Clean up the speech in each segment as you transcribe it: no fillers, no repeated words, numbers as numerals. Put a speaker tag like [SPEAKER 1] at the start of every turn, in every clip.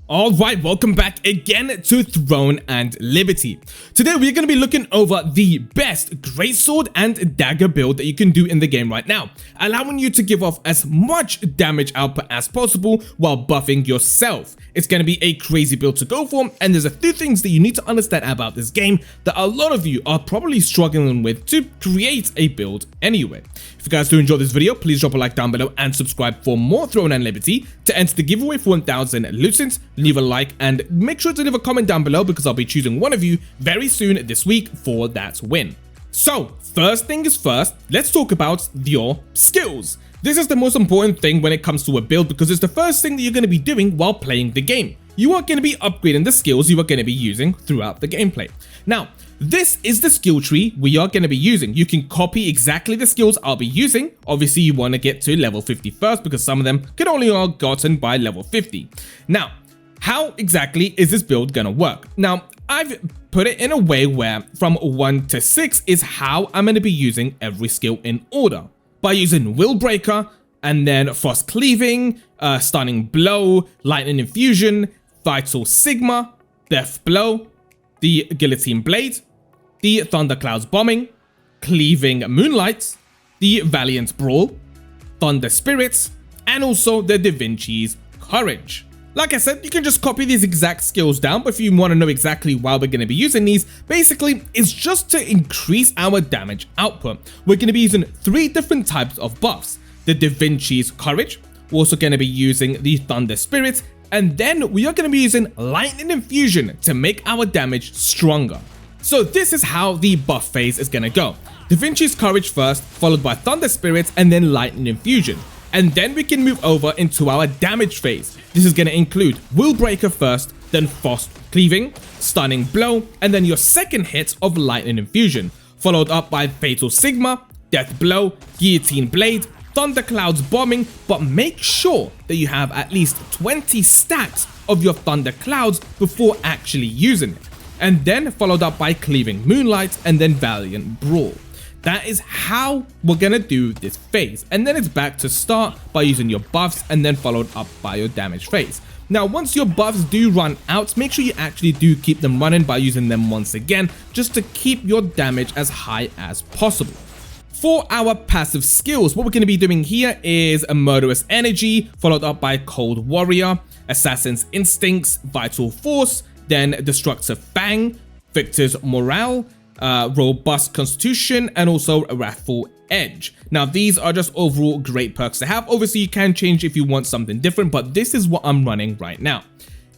[SPEAKER 1] Alright, welcome back again to Throne and Liberty. Today we're going to be looking over the best greatsword and dagger build that you can do in the game right now, allowing you to give off as much damage output as possible while buffing yourself. It's going to be a crazy build to go for, and there's a few things that you need to understand about this game that a lot of you are probably struggling with to create a build anyway. If you guys do enjoy this video, please drop a like down below and subscribe for more Throne and Liberty. To enter the giveaway for 1000 lootings, leave a like and make sure to leave a comment down below because I'll be choosing one of you very soon this week for that win. So first thing is first, let's talk about your skills. This is the most important thing when it comes to a build because it's the first thing that you're going to be doing while playing the game. You are going to be upgrading the skills you are going to be using throughout the gameplay. Now, this is the skill tree we are going to be using. You can copy exactly the skills I'll be using. Obviously, you want to get to level 50 first because some of them can only be gotten by level 50. Now, how exactly is this build going to work? Now, I've put it in a way where from 1 to 6 is how I'm going to be using every skill in order. By using Will Breaker, and then Frost Cleaving, Stunning Blow, Lightning Infusion, Vital Sigma, Death Blow, the Guillotine Blade, the Thunderclouds Bombing, Cleaving Moonlight, the Valiant Brawl, Thunder Spirits, and also the Da Vinci's Courage. Like I said, you can just copy these exact skills down, but if you want to know exactly why we're going to be using these, basically it's just to increase our damage output. We're going to be using 3 different types of buffs. The Da Vinci's Courage, we're also going to be using the Thunder Spirits, and then we are going to be using Lightning Infusion to make our damage stronger. So this is how the buff phase is going to go. Da Vinci's Courage first, followed by Thunder Spirits, and then Lightning Infusion. And then we can move over into our damage phase. This is going to include Will Breaker first, then Frost Cleaving, Stunning Blow, and then your second hit of Lightning Infusion, followed up by Fatal Sigma, Death Blow, Guillotine Blade, Thunderclouds Bombing, but make sure that you have at least 20 stacks of your Thunderclouds before actually using it. And then followed up by Cleaving Moonlight and then Valiant Brawl. That is how we're going to do this phase, and then it's back to start by using your buffs and then followed up by your damage phase. Now once your buffs do run out, make sure you actually do keep them running by using them once again, just to keep your damage as high as possible. For our passive skills, what we're going to be doing here is a Murderous Energy, followed up by Cold Warrior, Assassin's Instincts, Vital Force, then Destructive Fang, Victor's Morale, Robust Constitution, and also a Wrathful Edge. Now these are just overall great perks to have. Obviously you can change if you want something different, but this is what I'm running right now.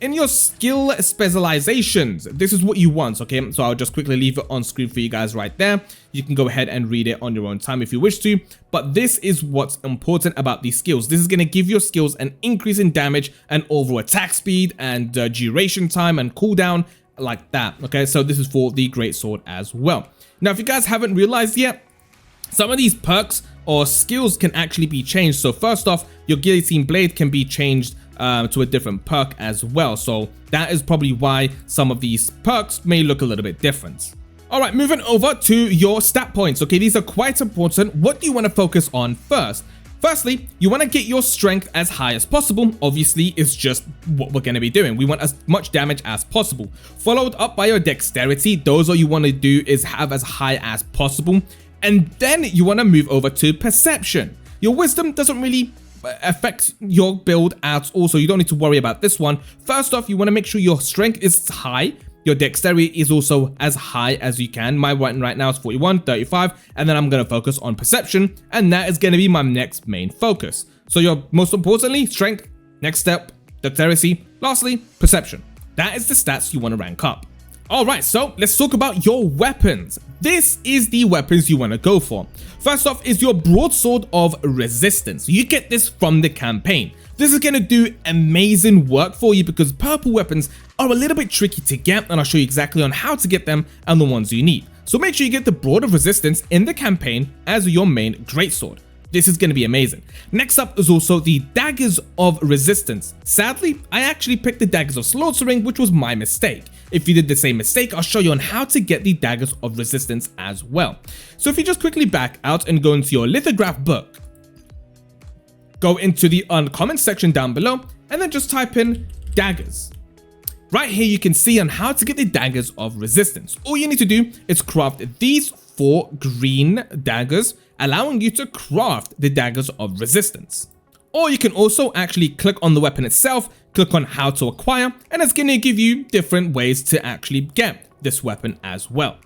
[SPEAKER 1] In your skill specializations, this is what you want, okay? So I'll just quickly leave it on screen for you guys right there. You can go ahead and read it on your own time if you wish to, but this is what's important about these skills. This is going to give your skills an increase in damage and overall attack speed and duration time and cooldown, like that. Okay, so this is for the greatsword as well. Now if you guys haven't realized yet, some of these perks or skills can actually be changed. So first off, your Guillotine Blade can be changed to a different perk as well, so that is probably why some of these perks may look a little bit different. Alright, moving over to your stat points. Okay, these are quite important. What do you want to focus on first? Firstly, you want to get your strength as high as possible. Obviously, it's just what we're going to be doing. We want as much damage as possible. Followed up by your dexterity. Those what you want to do is have as high as possible. And then you want to move over to perception. Your wisdom doesn't really affect your build at all, so you don't need to worry about this one. First off, you want to make sure your strength is high. Your dexterity is also as high as you can. My one right now is 41, 35, and then I'm going to focus on perception, and that is going to be my next main focus. So your most importantly, strength, next step, dexterity, lastly, perception. That is the stats you want to rank up. Alright, so let's talk about your weapons. This is the weapons you want to go for. First off is your Broadsword of Resistance. You get this from the campaign. This is going to do amazing work for you because purple weapons are a little bit tricky to get, and I'll show you exactly on how to get them and the ones you need. So make sure you get the Broad of Resistance in the campaign as your main greatsword. This is going to be amazing. Next up is also the Daggers of Resistance. Sadly, I actually picked the Daggers of Slaughtering, which was my mistake. If you did the same mistake, I'll show you on how to get the Daggers of Resistance as well. So if you just quickly back out and go into your lithograph book, go into the uncommon section down below, and then just type in daggers. Right here you can see on how to get the daggers of resistance. All you need to do is craft these 4 green daggers, allowing you to craft the daggers of resistance. Or you can also actually click on the weapon itself, click on how to acquire, and it's going to give you different ways to actually get this weapon as well.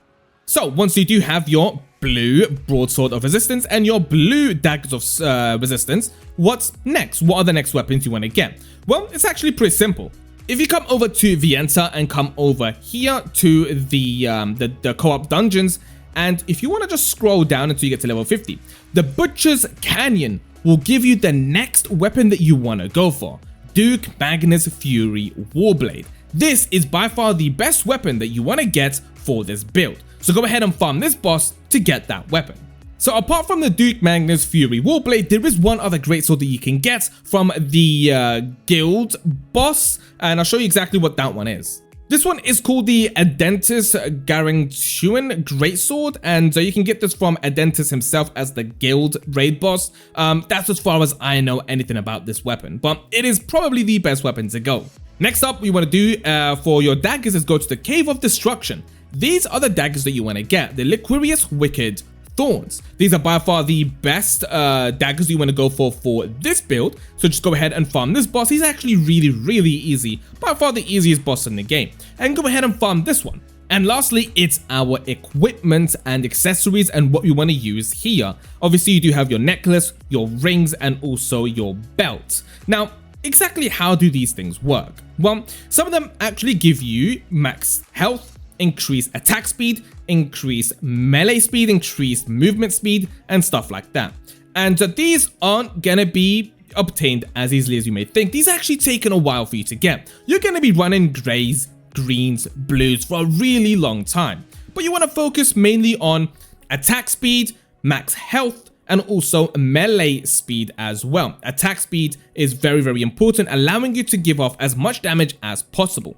[SPEAKER 1] So once you do have your blue broadsword of resistance and your blue daggers of resistance, what's next? What are the next weapons you want to get? Well, it's actually pretty simple. If you come over to Vienta and come over here to the co-op dungeons, and if you want to just scroll down until you get to level 50, the Butcher's Canyon will give you the next weapon that you want to go for, Duke Magnus Fury Warblade. This is by far the best weapon that you want to get for this build, so go ahead and farm this boss to get that weapon. So apart from the Duke Magnus Fury Warblade, there is one other greatsword that you can get from the guild boss, and I'll show you exactly what that one is. This one is called the Adentis Gargantuan Greatsword, and you can get this from Adentis himself as the guild raid boss. That's as far as I know anything about this weapon, but it is probably the best weapon to go. Next up, we want to do for your daggers is go to the Cave of Destruction. These are the daggers that you want to get, the Liquirius Wicked Thorns. These are by far the best daggers you want to go for this build, so just go ahead and farm this boss. He's actually really easy, by far the easiest boss in the game, and go ahead and farm this one. And lastly, it's our equipment and accessories and what we want to use here. Obviously you do have your necklace, your rings, and also your belt. Now exactly how do these things work? Well, some of them actually give you max health, increase attack speed, increase melee speed, increase movement speed, and stuff like that. And these aren't gonna be obtained as easily as you may think. These actually taken a while for you to get. You're gonna be running grays, greens, blues for a really long time. But you wanna focus mainly on attack speed, max health, and also melee speed as well. Attack speed is very important, allowing you to give off as much damage as possible.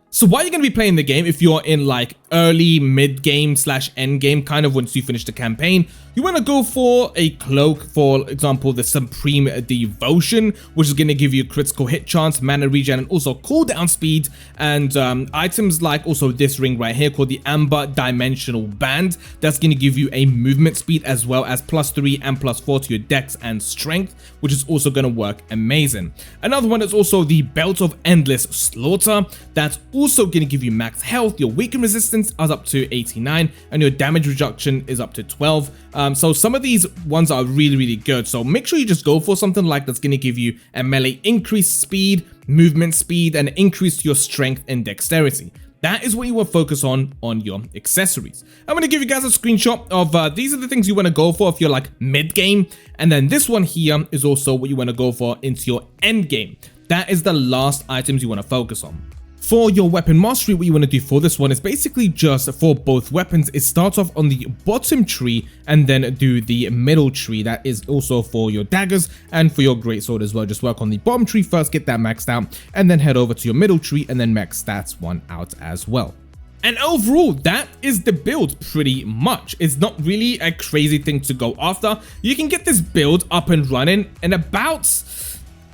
[SPEAKER 1] So while you're going to be playing the game, if you're in like early, mid-game / end game, kind of once you finish the campaign, you want to go for a cloak, for example, the Supreme Devotion, which is going to give you critical hit chance, mana regen, and also cooldown speed, and items like also this ring right here called the Amber Dimensional Band. That's going to give you a movement speed as well as +3 and +4 to your dex and strength, which is also going to work amazing. Another one is also the Belt of Endless Slaughter. That's also going to give you max health, your weaken resistance is up to 89, and your damage reduction is up to 12. So some of these ones are really good, so make sure you just go for something like that's going to give you a melee increased speed, movement speed, and increase your strength and dexterity. That is what you will focus on your accessories. I'm going to give you guys a screenshot of these are the things you want to go for if you're like mid game, and then this one here is also what you want to go for into your end game. That is the last items you want to focus on. For your weapon mastery, what you want to do for this one is basically just for both weapons, it starts off on the bottom tree and then do the middle tree. That is also for your daggers and for your greatsword as well. Just work on the bottom tree first, get that maxed out, and then head over to your middle tree and then max that one out as well. And overall, that is the build pretty much. It's not really a crazy thing to go after. You can get this build up and running in about,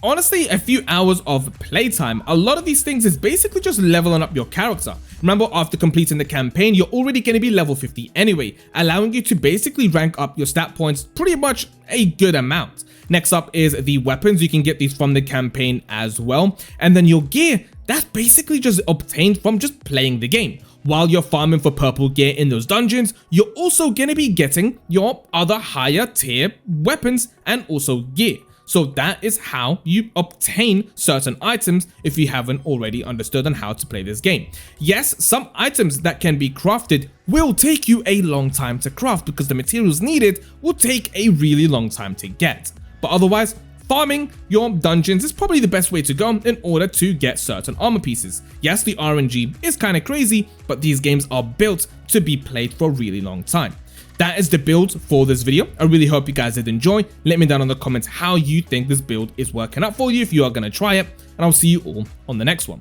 [SPEAKER 1] honestly, a few hours of playtime. A lot of these things is basically just leveling up your character. Remember, after completing the campaign, you're already going to be level 50 anyway, allowing you to basically rank up your stat points pretty much a good amount. Next up is the weapons. You can get these from the campaign as well. And then your gear, that's basically just obtained from just playing the game. While you're farming for purple gear in those dungeons, you're also going to be getting your other higher tier weapons and also gear. So that is how you obtain certain items if you haven't already understood on how to play this game. Yes, some items that can be crafted will take you a long time to craft because the materials needed will take a really long time to get. But otherwise, farming your dungeons is probably the best way to go in order to get certain armor pieces. Yes, the RNG is kind of crazy, but these games are built to be played for a really long time. That is the build for this video. I really hope you guys did enjoy. Let me down in the comments how you think this build is working out for you if you are going to try it, and I'll see you all on the next one.